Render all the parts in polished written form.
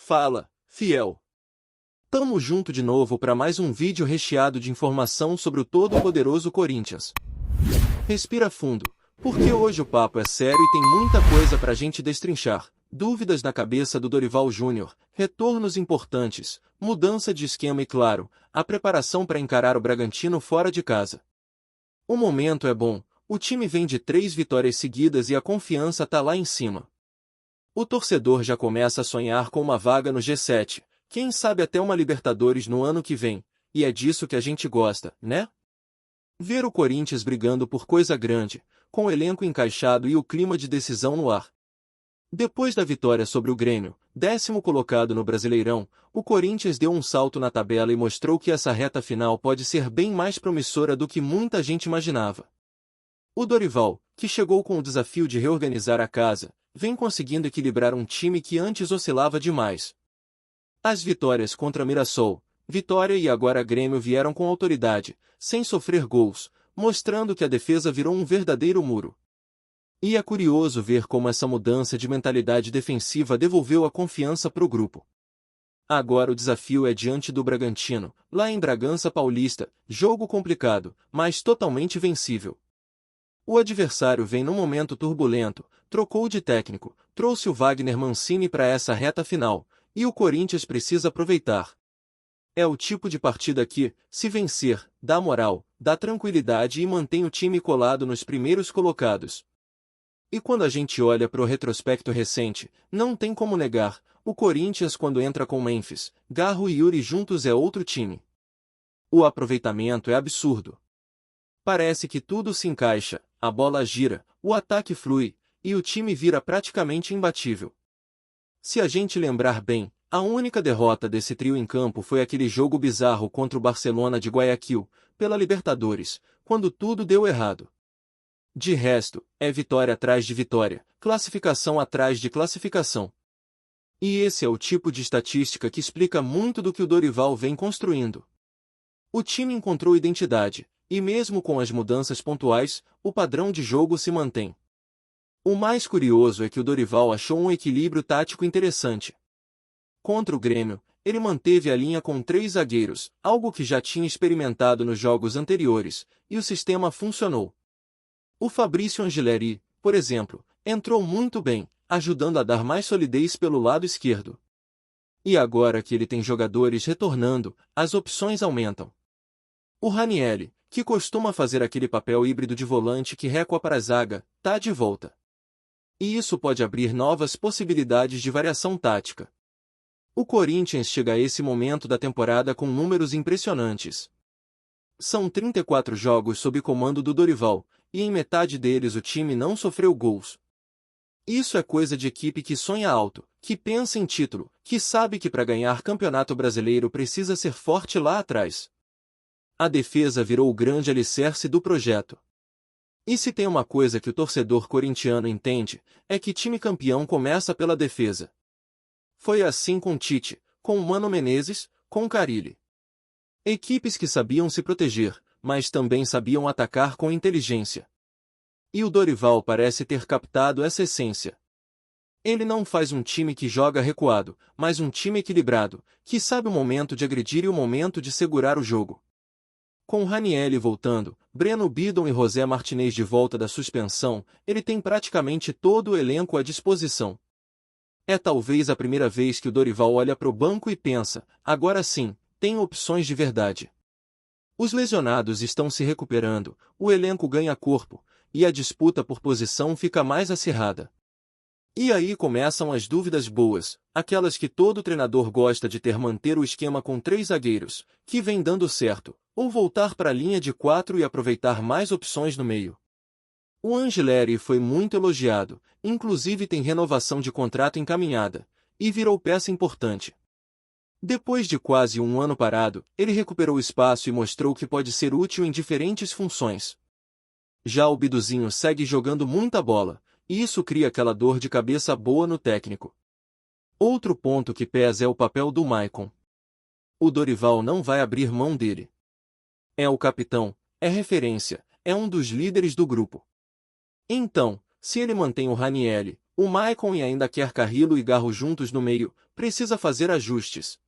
Fala, fiel. Tamo junto de novo para mais um vídeo recheado de informação sobre o todo-poderoso Corinthians. Respira fundo, porque hoje o papo é sério e tem muita coisa pra gente destrinchar. Dúvidas na cabeça do Dorival Júnior, retornos importantes, mudança de esquema e, claro, a preparação para encarar o Bragantino fora de casa. O momento é bom, o time vem de 3 vitórias seguidas e a confiança tá lá em cima. O torcedor já começa a sonhar com uma vaga no G7, quem sabe até uma Libertadores no ano que vem, e é disso que a gente gosta, né? Ver o Corinthians brigando por coisa grande, com o elenco encaixado e o clima de decisão no ar. Depois da vitória sobre o Grêmio, 10º colocado no Brasileirão, o Corinthians deu um salto na tabela e mostrou que essa reta final pode ser bem mais promissora do que muita gente imaginava. O Dorival, que chegou com o desafio de reorganizar a casa, vem conseguindo equilibrar um time que antes oscilava demais. As vitórias contra Mirassol, Vitória e agora Grêmio vieram com autoridade, sem sofrer gols, mostrando que a defesa virou um verdadeiro muro. E é curioso ver como essa mudança de mentalidade defensiva devolveu a confiança para o grupo. Agora o desafio é diante do Bragantino, lá em Bragança Paulista, jogo complicado, mas totalmente vencível. O adversário vem num momento turbulento, trocou de técnico, trouxe o Wagner Mancini para essa reta final, e o Corinthians precisa aproveitar. É o tipo de partida que, se vencer, dá moral, dá tranquilidade e mantém o time colado nos primeiros colocados. E quando a gente olha para o retrospecto recente, não tem como negar, o Corinthians quando entra com Memphis, Garro e Yuri juntos é outro time. O aproveitamento é absurdo. Parece que tudo se encaixa, a bola gira, o ataque flui, e o time vira praticamente imbatível. Se a gente lembrar bem, a única derrota desse trio em campo foi aquele jogo bizarro contra o Barcelona de Guayaquil, pela Libertadores, quando tudo deu errado. De resto, é vitória atrás de vitória, classificação atrás de classificação. E esse é o tipo de estatística que explica muito do que o Dorival vem construindo. O time encontrou identidade, e mesmo com as mudanças pontuais, o padrão de jogo se mantém. O mais curioso é que o Dorival achou um equilíbrio tático interessante. Contra o Grêmio, ele manteve a linha com 3 zagueiros, algo que já tinha experimentado nos jogos anteriores, e o sistema funcionou. O Fabrício Angeleri, por exemplo, entrou muito bem, ajudando a dar mais solidez pelo lado esquerdo. E agora que ele tem jogadores retornando, as opções aumentam. O Ranieri, que costuma fazer aquele papel híbrido de volante que recua para a zaga, tá de volta. E isso pode abrir novas possibilidades de variação tática. O Corinthians chega a esse momento da temporada com números impressionantes. São 34 jogos sob comando do Dorival, e em metade deles o time não sofreu gols. Isso é coisa de equipe que sonha alto, que pensa em título, que sabe que para ganhar Campeonato Brasileiro precisa ser forte lá atrás. A defesa virou o grande alicerce do projeto. E se tem uma coisa que o torcedor corintiano entende, é que time campeão começa pela defesa. Foi assim com Tite, com Mano Menezes, com Carille. Equipes que sabiam se proteger, mas também sabiam atacar com inteligência. E o Dorival parece ter captado essa essência. Ele não faz um time que joga recuado, mas um time equilibrado, que sabe o momento de agredir e o momento de segurar o jogo. Com Ranieri voltando, Breno Bidon e José Martinez de volta da suspensão, ele tem praticamente todo o elenco à disposição. É talvez a primeira vez que o Dorival olha para o banco e pensa, agora sim, tem opções de verdade. Os lesionados estão se recuperando, o elenco ganha corpo, e a disputa por posição fica mais acirrada. E aí começam as dúvidas boas, aquelas que todo treinador gosta de ter: manter o esquema com 3 zagueiros, que vem dando certo, ou voltar para a linha de 4 e aproveitar mais opções no meio. O Angeleri foi muito elogiado, inclusive tem renovação de contrato encaminhada, e virou peça importante. Depois de quase um ano parado, ele recuperou espaço e mostrou que pode ser útil em diferentes funções. Já o Biduzinho segue jogando muita bola, e isso cria aquela dor de cabeça boa no técnico. Outro ponto que pesa é o papel do Maicon. O Dorival não vai abrir mão dele. É o capitão, é referência, é um dos líderes do grupo. Então, se ele mantém o Ranieri, o Maicon e ainda quer Carrillo e Garro juntos no meio, precisa fazer ajustes.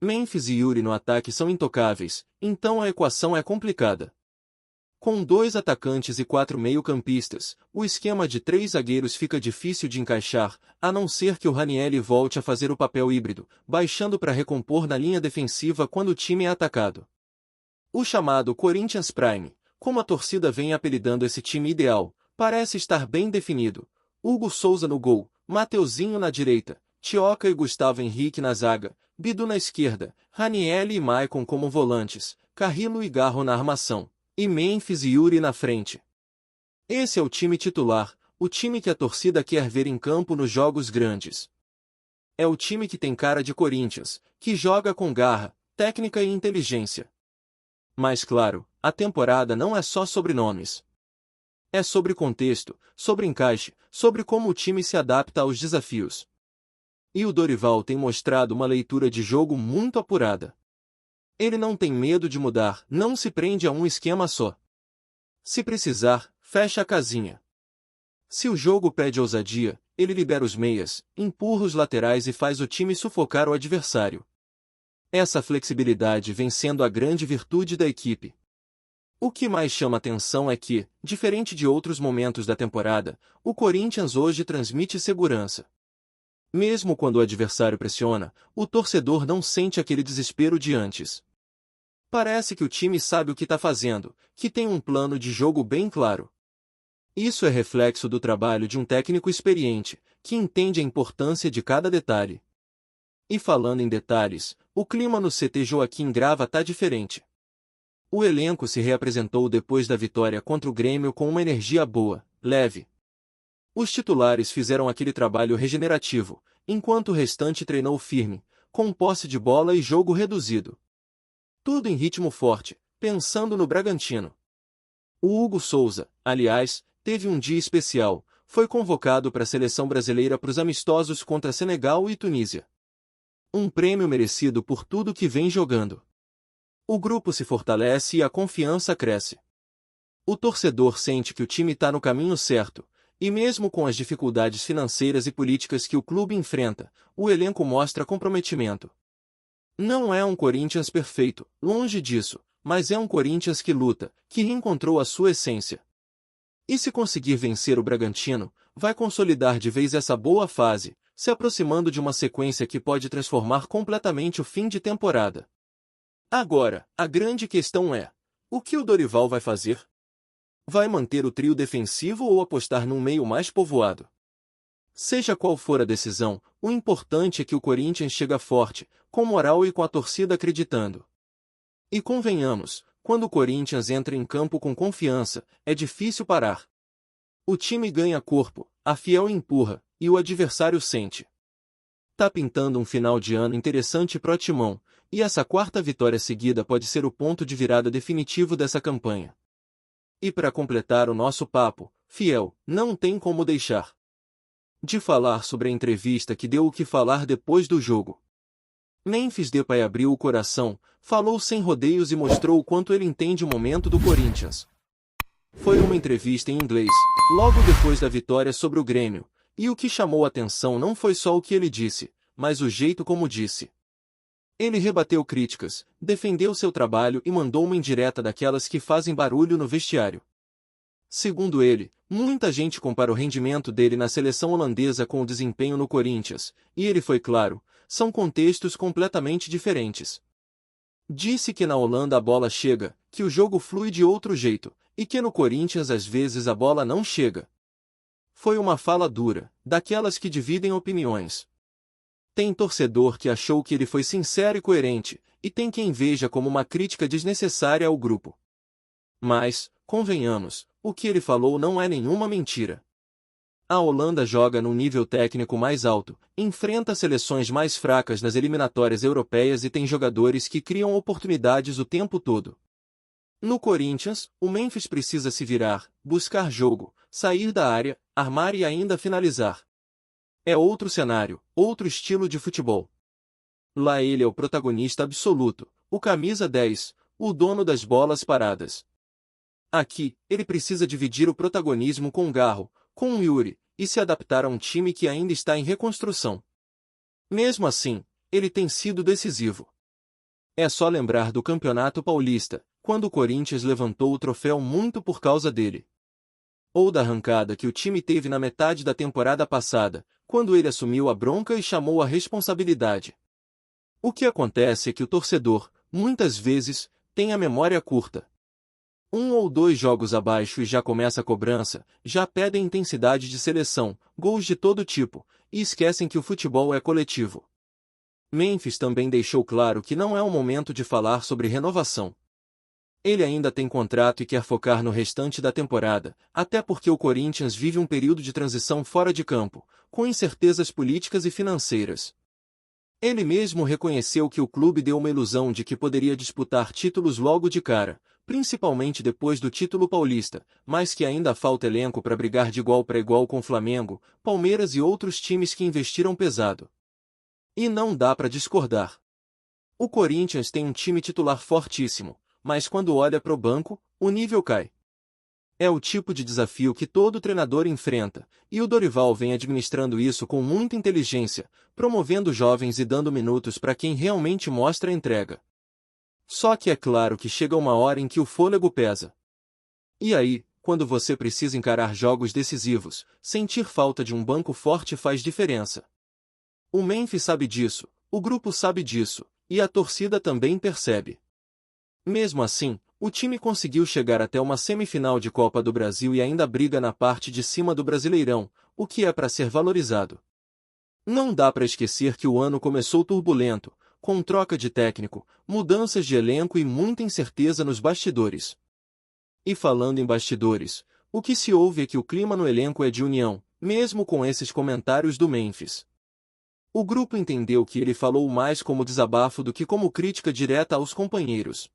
Memphis e Yuri no ataque são intocáveis, então a equação é complicada. Com 2 atacantes e 4 meio-campistas, o esquema de 3 zagueiros fica difícil de encaixar, a não ser que o Ranieri volte a fazer o papel híbrido, baixando para recompor na linha defensiva quando o time é atacado. O chamado Corinthians Prime, como a torcida vem apelidando esse time ideal, parece estar bem definido. Hugo Souza no gol, Mateuzinho na direita, Tioca e Gustavo Henrique na zaga, Bidu na esquerda, Ranieri e Maicon como volantes, Carrillo e Garro na armação, e Memphis e Yuri na frente. Esse é o time titular, o time que a torcida quer ver em campo nos jogos grandes. É o time que tem cara de Corinthians, que joga com garra, técnica e inteligência. Mas claro, a temporada não é só sobre nomes. É sobre contexto, sobre encaixe, sobre como o time se adapta aos desafios. E o Dorival tem mostrado uma leitura de jogo muito apurada. Ele não tem medo de mudar, não se prende a um esquema só. Se precisar, fecha a casinha. Se o jogo pede ousadia, ele libera os meias, empurra os laterais e faz o time sufocar o adversário. Essa flexibilidade vem sendo a grande virtude da equipe. O que mais chama atenção é que, diferente de outros momentos da temporada, o Corinthians hoje transmite segurança. Mesmo quando o adversário pressiona, o torcedor não sente aquele desespero de antes. Parece que o time sabe o que está fazendo, que tem um plano de jogo bem claro. Isso é reflexo do trabalho de um técnico experiente, que entende a importância de cada detalhe. E falando em detalhes, o clima no CT Joaquim Grava tá diferente. O elenco se reapresentou depois da vitória contra o Grêmio com uma energia boa, leve. Os titulares fizeram aquele trabalho regenerativo, enquanto o restante treinou firme, com posse de bola e jogo reduzido. Tudo em ritmo forte, pensando no Bragantino. O Hugo Souza, aliás, teve um dia especial, foi convocado para a seleção brasileira para os amistosos contra Senegal e Tunísia. Um prêmio merecido por tudo que vem jogando. O grupo se fortalece e a confiança cresce. O torcedor sente que o time está no caminho certo, e mesmo com as dificuldades financeiras e políticas que o clube enfrenta, o elenco mostra comprometimento. Não é um Corinthians perfeito, longe disso, mas é um Corinthians que luta, que reencontrou a sua essência. E se conseguir vencer o Bragantino, vai consolidar de vez essa boa fase, se aproximando de uma sequência que pode transformar completamente o fim de temporada. Agora, a grande questão é: o que o Dorival vai fazer? Vai manter o trio defensivo ou apostar num meio mais povoado? Seja qual for a decisão, o importante é que o Corinthians chega forte, com moral e com a torcida acreditando. E convenhamos, quando o Corinthians entra em campo com confiança, é difícil parar. O time ganha corpo, a fiel empurra, e o adversário sente. Tá pintando um final de ano interessante pro Timão, e essa quarta vitória seguida pode ser o ponto de virada definitivo dessa campanha. E para completar o nosso papo, fiel, não tem como deixar de falar sobre a entrevista que deu o que falar depois do jogo. Memphis Depay abriu o coração, falou sem rodeios e mostrou o quanto ele entende o momento do Corinthians. Foi uma entrevista em inglês, logo depois da vitória sobre o Grêmio, e o que chamou a atenção não foi só o que ele disse, mas o jeito como disse. Ele rebateu críticas, defendeu seu trabalho e mandou uma indireta daquelas que fazem barulho no vestiário. Segundo ele, muita gente compara o rendimento dele na seleção holandesa com o desempenho no Corinthians, e ele foi claro, são contextos completamente diferentes. Disse que na Holanda a bola chega, que o jogo flui de outro jeito, e que no Corinthians às vezes a bola não chega. Foi uma fala dura, daquelas que dividem opiniões. Tem torcedor que achou que ele foi sincero e coerente, e tem quem veja como uma crítica desnecessária ao grupo. Mas, convenhamos, o que ele falou não é nenhuma mentira. A Holanda joga num nível técnico mais alto, enfrenta seleções mais fracas nas eliminatórias europeias e tem jogadores que criam oportunidades o tempo todo. No Corinthians, o Memphis precisa se virar, buscar jogo, sair da área, armar e ainda finalizar. É outro cenário, outro estilo de futebol. Lá ele é o protagonista absoluto, o camisa 10, o dono das bolas paradas. Aqui, ele precisa dividir o protagonismo com o Garro, com o Yuri, e se adaptar a um time que ainda está em reconstrução. Mesmo assim, ele tem sido decisivo. É só lembrar do Campeonato Paulista, quando o Corinthians levantou o troféu muito por causa dele. Ou da arrancada que o time teve na metade da temporada passada, quando ele assumiu a bronca e chamou a responsabilidade. O que acontece é que o torcedor, muitas vezes, tem a memória curta. Um ou dois jogos abaixo e já começa a cobrança, já pedem intensidade de seleção, gols de todo tipo, e esquecem que o futebol é coletivo. Memphis também deixou claro que não é o momento de falar sobre renovação. Ele ainda tem contrato e quer focar no restante da temporada, até porque o Corinthians vive um período de transição fora de campo, com incertezas políticas e financeiras. Ele mesmo reconheceu que o clube deu uma ilusão de que poderia disputar títulos logo de cara, principalmente depois do título paulista, mas que ainda falta elenco para brigar de igual para igual com Flamengo, Palmeiras e outros times que investiram pesado. E não dá para discordar. O Corinthians tem um time titular fortíssimo, mas quando olha para o banco, o nível cai. É o tipo de desafio que todo treinador enfrenta, e o Dorival vem administrando isso com muita inteligência, promovendo jovens e dando minutos para quem realmente mostra entrega. Só que é claro que chega uma hora em que o fôlego pesa. E aí, quando você precisa encarar jogos decisivos, sentir falta de um banco forte faz diferença. O Memphis sabe disso, o grupo sabe disso, e a torcida também percebe. Mesmo assim, o time conseguiu chegar até uma semifinal de Copa do Brasil e ainda briga na parte de cima do Brasileirão, o que é para ser valorizado. Não dá para esquecer que o ano começou turbulento, com troca de técnico, mudanças de elenco e muita incerteza nos bastidores. E falando em bastidores, o que se ouve é que o clima no elenco é de união, mesmo com esses comentários do Memphis. O grupo entendeu que ele falou mais como desabafo do que como crítica direta aos companheiros.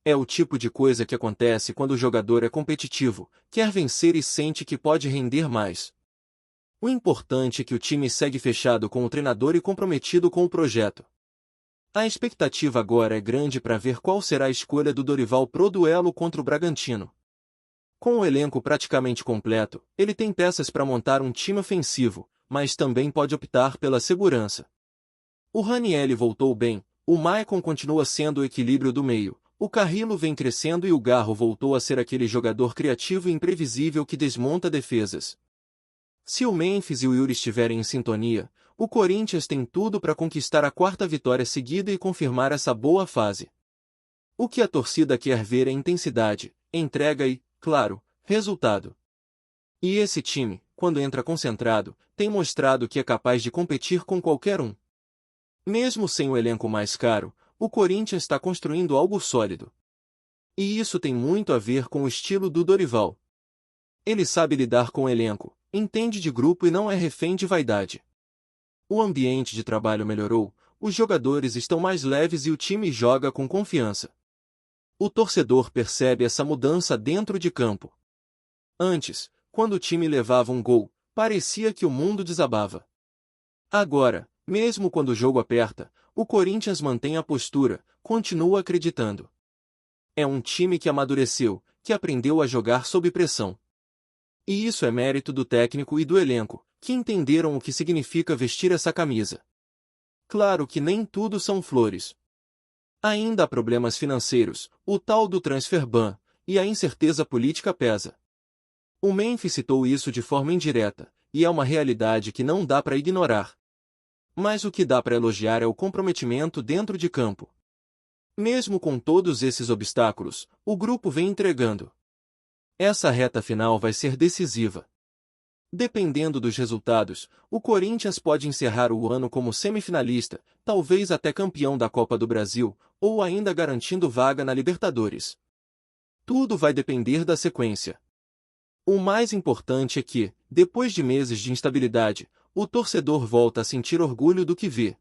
É o tipo de coisa que acontece quando o jogador é competitivo, quer vencer e sente que pode render mais. O importante é que o time segue fechado com o treinador e comprometido com o projeto. A expectativa agora é grande para ver qual será a escolha do Dorival pro duelo contra o Bragantino. Com o elenco praticamente completo, ele tem peças para montar um time ofensivo, mas também pode optar pela segurança. O Ranieri voltou bem, o Maicon continua sendo o equilíbrio do meio, o Carrillo vem crescendo e o Garro voltou a ser aquele jogador criativo e imprevisível que desmonta defesas. Se o Memphis e o Yuri estiverem em sintonia, o Corinthians tem tudo para conquistar a quarta vitória seguida e confirmar essa boa fase. O que a torcida quer ver é intensidade, entrega e, claro, resultado. E esse time, quando entra concentrado, tem mostrado que é capaz de competir com qualquer um. Mesmo sem o elenco mais caro, o Corinthians está construindo algo sólido. E isso tem muito a ver com o estilo do Dorival. Ele sabe lidar com o elenco, entende de grupo e não é refém de vaidade. O ambiente de trabalho melhorou, os jogadores estão mais leves e o time joga com confiança. O torcedor percebe essa mudança dentro de campo. Antes, quando o time levava um gol, parecia que o mundo desabava. Agora, mesmo quando o jogo aperta, o Corinthians mantém a postura, continua acreditando. É um time que amadureceu, que aprendeu a jogar sob pressão. E isso é mérito do técnico e do elenco, que entenderam o que significa vestir essa camisa. Claro que nem tudo são flores. Ainda há problemas financeiros, o tal do transfer ban, e a incerteza política pesa. O Memphis citou isso de forma indireta, e é uma realidade que não dá para ignorar. Mas o que dá para elogiar é o comprometimento dentro de campo. Mesmo com todos esses obstáculos, o grupo vem entregando. Essa reta final vai ser decisiva. Dependendo dos resultados, o Corinthians pode encerrar o ano como semifinalista, talvez até campeão da Copa do Brasil, ou ainda garantindo vaga na Libertadores. Tudo vai depender da sequência. O mais importante é que, depois de meses de instabilidade, o torcedor volta a sentir orgulho do que vê.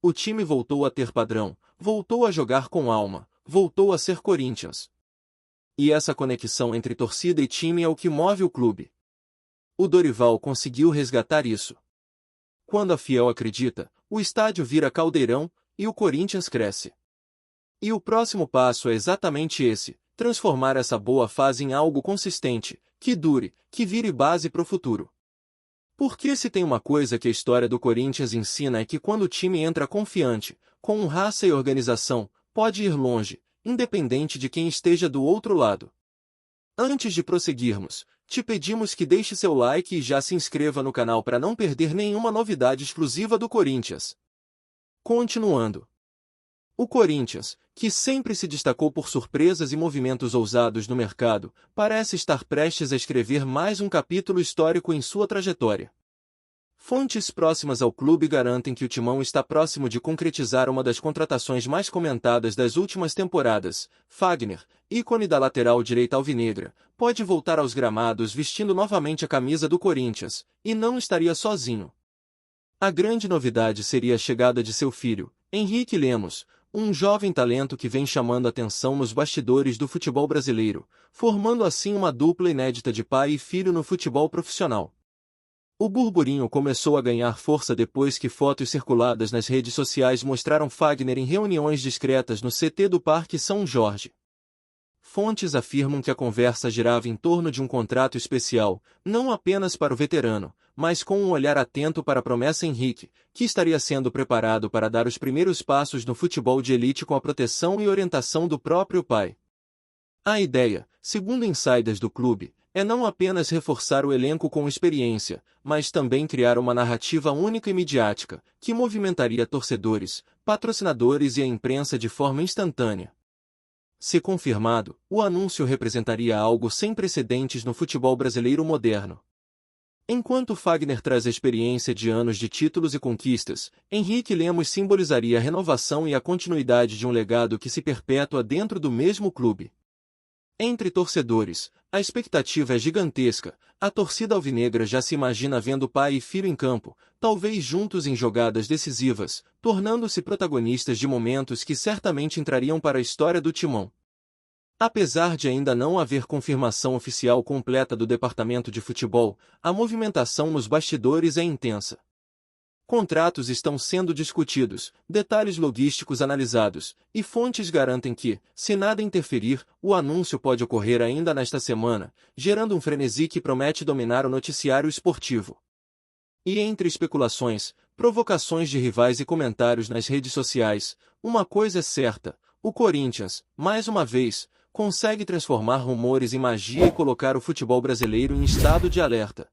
O time voltou a ter padrão, voltou a jogar com alma, voltou a ser Corinthians. E essa conexão entre torcida e time é o que move o clube. O Dorival conseguiu resgatar isso. Quando a Fiel acredita, o estádio vira caldeirão, e o Corinthians cresce. E o próximo passo é exatamente esse, transformar essa boa fase em algo consistente, que dure, que vire base para o futuro. Porque se tem uma coisa que a história do Corinthians ensina é que quando o time entra confiante, com raça e organização, pode ir longe, independente de quem esteja do outro lado. Antes de prosseguirmos, te pedimos que deixe seu like e já se inscreva no canal para não perder nenhuma novidade exclusiva do Corinthians. Continuando. O Corinthians, que sempre se destacou por surpresas e movimentos ousados no mercado, parece estar prestes a escrever mais um capítulo histórico em sua trajetória. Fontes próximas ao clube garantem que o Timão está próximo de concretizar uma das contratações mais comentadas das últimas temporadas. Fagner, ícone da lateral direita alvinegra, pode voltar aos gramados vestindo novamente a camisa do Corinthians, e não estaria sozinho. A grande novidade seria a chegada de seu filho, Henrique Lemos, um jovem talento que vem chamando atenção nos bastidores do futebol brasileiro, formando assim uma dupla inédita de pai e filho no futebol profissional. O burburinho começou a ganhar força depois que fotos circuladas nas redes sociais mostraram Fagner em reuniões discretas no CT do Parque São Jorge. Fontes afirmam que a conversa girava em torno de um contrato especial, não apenas para o veterano, mas com um olhar atento para a promessa Henrique, que estaria sendo preparado para dar os primeiros passos no futebol de elite com a proteção e orientação do próprio pai. A ideia, segundo insiders do clube, é não apenas reforçar o elenco com experiência, mas também criar uma narrativa única e midiática, que movimentaria torcedores, patrocinadores e a imprensa de forma instantânea. Se confirmado, o anúncio representaria algo sem precedentes no futebol brasileiro moderno. Enquanto Fagner traz a experiência de anos de títulos e conquistas, Henrique Lemos simbolizaria a renovação e a continuidade de um legado que se perpetua dentro do mesmo clube. Entre torcedores, a expectativa é gigantesca. A torcida alvinegra já se imagina vendo pai e filho em campo, talvez juntos em jogadas decisivas, tornando-se protagonistas de momentos que certamente entrariam para a história do Timão. Apesar de ainda não haver confirmação oficial completa do departamento de futebol, a movimentação nos bastidores é intensa. Contratos estão sendo discutidos, detalhes logísticos analisados, e fontes garantem que, se nada interferir, o anúncio pode ocorrer ainda nesta semana, gerando um frenesi que promete dominar o noticiário esportivo. E entre especulações, provocações de rivais e comentários nas redes sociais, uma coisa é certa: o Corinthians, mais uma vez, consegue transformar rumores em magia e colocar o futebol brasileiro em estado de alerta.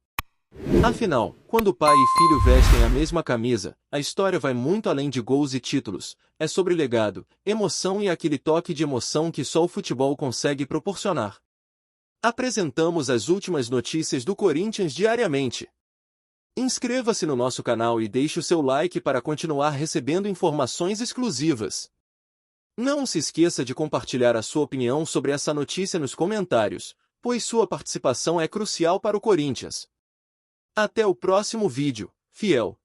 Afinal, quando pai e filho vestem a mesma camisa, a história vai muito além de gols e títulos, é sobre legado, emoção e aquele toque de emoção que só o futebol consegue proporcionar. Apresentamos as últimas notícias do Corinthians diariamente. Inscreva-se no nosso canal e deixe o seu like para continuar recebendo informações exclusivas. Não se esqueça de compartilhar a sua opinião sobre essa notícia nos comentários, pois sua participação é crucial para o Corinthians. Até o próximo vídeo, fiel!